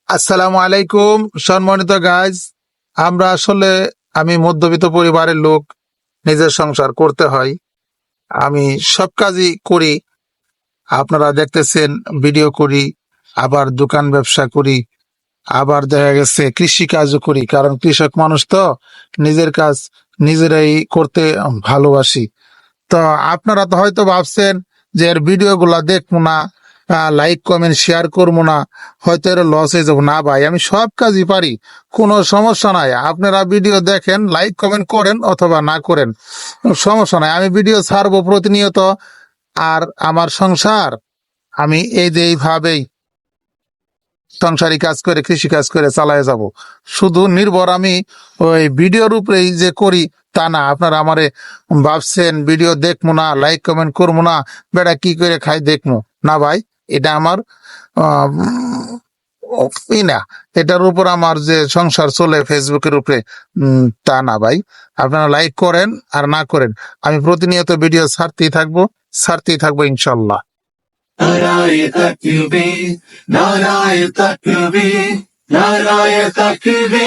আসসালামু আলাইকুম সম্মানিত গাইজ। আমরা আসলে আমি মধ্যবিত্ত পরিবারের লোক, নিজের সংসার করতে হয়। আমি সব কাজই করি, আপনারা দেখতেছেন, ভিডিও করি, আবার দোকান ব্যবসা করি, আবার দেখা গেছে কৃষি কাজও করি, কারণ কৃষক মানুষ তো নিজের কাজ নিজেরাই করতে ভালোবাসি। তো আপনারা তো হয়তো ভাবছেন যে এর ভিডিও গুলা দেখবো না, লাইক কমেন্ট শেয়ার করবো না, হয়তো এর লস হয়ে যাবো। না ভাই, আমি সব কাজই পারি, কোনো সমস্যা নাই। আপনারা ভিডিও দেখেন, লাইক কমেন্ট করেন অথবা না করেন, সমস্যা নাই। আমি ভিডিও ছাড়বো প্রতিনিয়ত। আর আমার সংসার আমি এই যে এইভাবেই সংসারী কাজ করে, কৃষি কাজ করে চালায় যাব। শুধু নির্ভর আমি ওই ভিডিওর উপরেই যে করি তা না। আপনারা আমারে ভাবছেন ভিডিও দেখবো না, লাইক কমেন্ট করবো না, বেটা কি করে খাই দেখবো না। ভাই, এটা আমার না, এটার উপর আমার যে সংসার চলে ফেসবুকের উপরে, তা না ভাই। আপনারা লাইক করেন আর না করেন, আমি প্রতিনিয়ত ভিডিও ছাড়তেই থাকবো ইনশাল্লাহ। নারায়ে তাকবীর, নারায়ে তাকবীর, নারায়ে তাকবীর।